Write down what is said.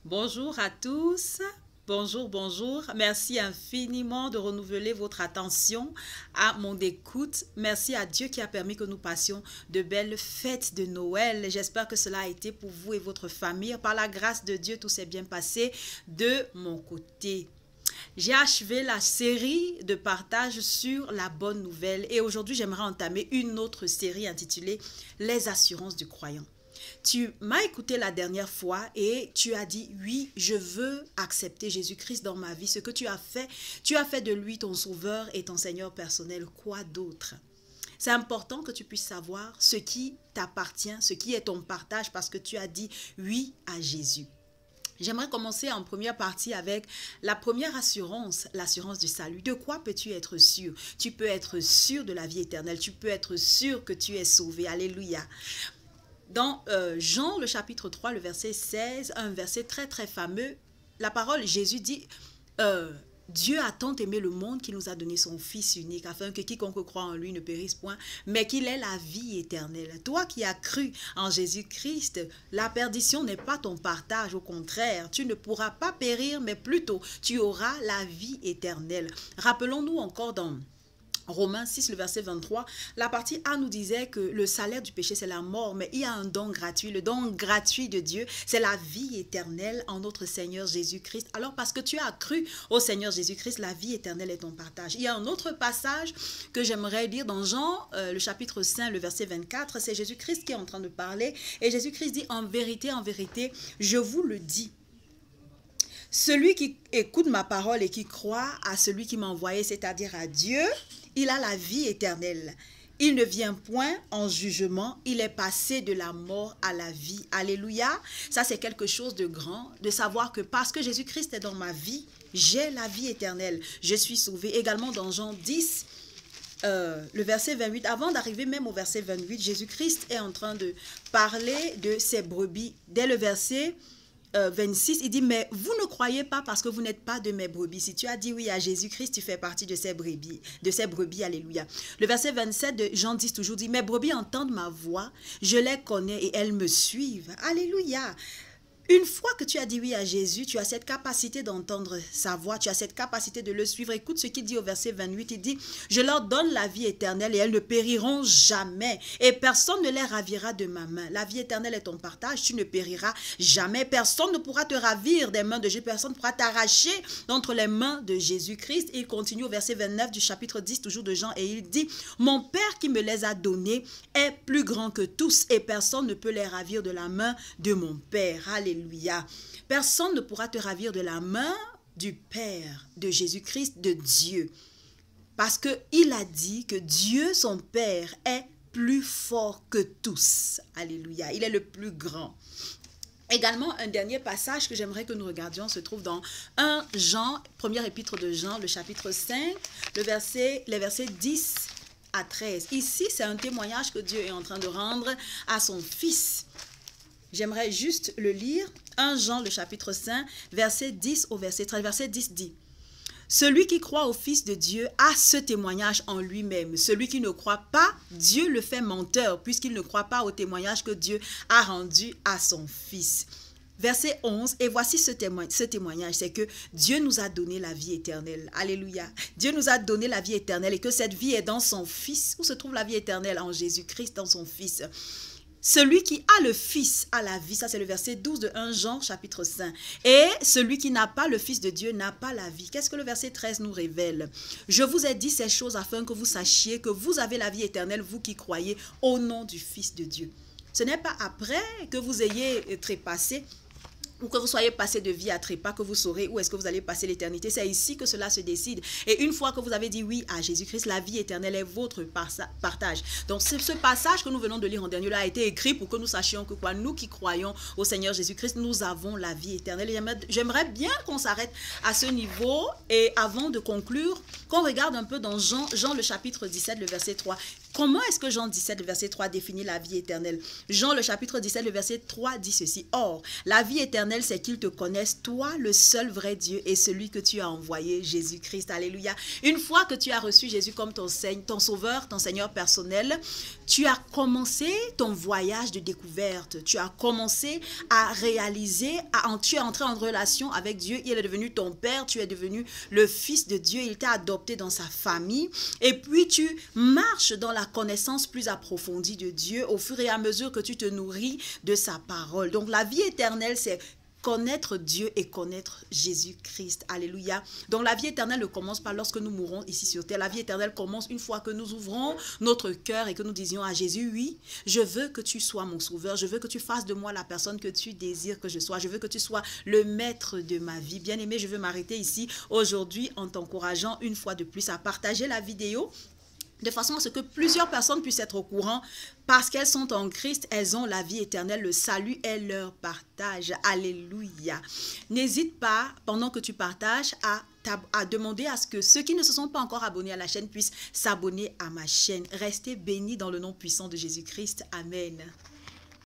Bonjour à tous. Bonjour, bonjour. Merci infiniment de renouveler votre attention à mon écoute. Merci à Dieu qui a permis que nous passions de belles fêtes de Noël. J'espère que cela a été pour vous et votre famille. Par la grâce de Dieu, tout s'est bien passé de mon côté. J'ai achevé la série de partage sur la bonne nouvelle et aujourd'hui, j'aimerais entamer une autre série intitulée Les assurances du croyant. Tu m'as écouté la dernière fois et tu as dit, oui, je veux accepter Jésus-Christ dans ma vie. Ce que tu as fait de lui ton sauveur et ton Seigneur personnel. Quoi d'autre? C'est important que tu puisses savoir ce qui t'appartient, ce qui est ton partage parce que tu as dit oui à Jésus. J'aimerais commencer en première partie avec la première assurance, l'assurance du salut. De quoi peux-tu être sûr? Tu peux être sûr de la vie éternelle. Tu peux être sûr que tu es sauvé. Alléluia. Dans Jean, le chapitre 3, le verset 16, un verset très très fameux, la parole, Jésus dit, Dieu a tant aimé le monde qu'il nous a donné son Fils unique, afin que quiconque croit en lui ne périsse point, mais qu'il ait la vie éternelle. Toi qui as cru en Jésus-Christ, la perdition n'est pas ton partage, au contraire, tu ne pourras pas périr, mais plutôt tu auras la vie éternelle. Rappelons-nous encore dans Romains 6, le verset 23, la partie A nous disait que le salaire du péché, c'est la mort, mais il y a un don gratuit. Le don gratuit de Dieu, c'est la vie éternelle en notre Seigneur Jésus-Christ. Alors, parce que tu as cru au Seigneur Jésus-Christ, la vie éternelle est ton partage. Il y a un autre passage que j'aimerais lire dans Jean, le chapitre 5, le verset 24. C'est Jésus-Christ qui est en train de parler. Et Jésus-Christ dit, en vérité, je vous le dis. Celui qui écoute ma parole et qui croit à celui qui m'a envoyé, c'est-à-dire à Dieu, il a la vie éternelle. Il ne vient point en jugement, il est passé de la mort à la vie. Alléluia. Ça, c'est quelque chose de grand, de savoir que parce que Jésus-Christ est dans ma vie, j'ai la vie éternelle. Je suis sauvé. Également dans Jean 10, le verset 28, avant d'arriver même au verset 28, Jésus-Christ est en train de parler de ses brebis. Dès le verset 26, il dit, mais vous ne croyez pas parce que vous n'êtes pas de mes brebis. Si tu as dit oui à Jésus-Christ, tu fais partie de ces brebis, alléluia. Le verset 27 de Jean 10 toujours dit, mes brebis entendent ma voix, je les connais et elles me suivent. Alléluia. Une fois que tu as dit oui à Jésus, tu as cette capacité d'entendre sa voix, tu as cette capacité de le suivre. Écoute ce qu'il dit au verset 28, il dit, je leur donne la vie éternelle et elles ne périront jamais et personne ne les ravira de ma main. La vie éternelle est ton partage, tu ne périras jamais. Personne ne pourra te ravir des mains de Jésus, personne ne pourra t'arracher d'entre les mains de Jésus-Christ. Il continue au verset 29 du chapitre 10 toujours de Jean et il dit, mon Père qui me les a donnés est plus grand que tous et personne ne peut les ravir de la main de mon Père. Alléluia. Personne ne pourra te ravir de la main du Père, de Jésus-Christ, de Dieu. Parce qu'il a dit que Dieu, son Père, est plus fort que tous. Alléluia. Il est le plus grand. Également, un dernier passage que j'aimerais que nous regardions se trouve dans 1 Jean, première épître de Jean, le chapitre 5, les versets 10 à 13. Ici, c'est un témoignage que Dieu est en train de rendre à son Fils. J'aimerais juste le lire. 1 Jean, le chapitre 5, verset 10 au verset 13. Verset 10 dit, celui qui croit au Fils de Dieu a ce témoignage en lui-même. Celui qui ne croit pas, Dieu le fait menteur, puisqu'il ne croit pas au témoignage que Dieu a rendu à son Fils. Verset 11, et voici ce témoignage, c'est que Dieu nous a donné la vie éternelle. Alléluia. Dieu nous a donné la vie éternelle et que cette vie est dans son Fils. Où se trouve la vie éternelle? En Jésus-Christ, dans son Fils. Celui qui a le Fils a la vie. Ça, c'est le verset 12 de 1 Jean, chapitre 5. Et celui qui n'a pas le Fils de Dieu n'a pas la vie. Qu'est-ce que le verset 13 nous révèle? Je vous ai dit ces choses afin que vous sachiez que vous avez la vie éternelle, vous qui croyez au nom du Fils de Dieu. Ce n'est pas après que vous ayez trépassé ou que vous soyez passé de vie à trépas que vous saurez où est-ce que vous allez passer l'éternité. C'est ici que cela se décide. Et une fois que vous avez dit oui à Jésus-Christ, la vie éternelle est votre partage. Donc ce passage que nous venons de lire en dernier lieu a été écrit pour que nous sachions que quoi, nous qui croyons au Seigneur Jésus-Christ, nous avons la vie éternelle. J'aimerais bien qu'on s'arrête à ce niveau et avant de conclure, qu'on regarde un peu dans Jean le chapitre 17, le verset 3. Comment est-ce que Jean 17, le verset 3 définit la vie éternelle? Jean le chapitre 17, le verset 3 dit ceci. Or, la vie éternelle, c'est qu'ils te connaissent, toi, le seul vrai Dieu et celui que tu as envoyé, Jésus-Christ. Alléluia. Une fois que tu as reçu Jésus comme ton sauveur, ton Seigneur personnel, Tu as commencé ton voyage de découverte. Tu as commencé à réaliser, tu es entré en relation avec Dieu. Il est devenu ton père. Tu es devenu le fils de Dieu. Il t'a adopté dans sa famille. Et puis tu marches dans la connaissance plus approfondie de Dieu au fur et à mesure que tu te nourris de sa parole. Donc la vie éternelle, c'est connaître Dieu et connaître Jésus-Christ. Alléluia. Donc la vie éternelle ne commence pas lorsque nous mourrons ici sur terre. La vie éternelle commence une fois que nous ouvrons notre cœur et que nous disions à Jésus, oui, je veux que tu sois mon sauveur. Je veux que tu fasses de moi la personne que tu désires que je sois. Je veux que tu sois le maître de ma vie. Bien-aimé, je veux m'arrêter ici aujourd'hui en t'encourageant une fois de plus à partager la vidéo de façon à ce que plusieurs personnes puissent être au courant. Parce qu'elles sont en Christ, elles ont la vie éternelle, le salut est leur partage. Alléluia. N'hésite pas, pendant que tu partages, à demander à ce que ceux qui ne se sont pas encore abonnés à la chaîne puissent s'abonner à ma chaîne. Restez bénis dans le nom puissant de Jésus-Christ. Amen.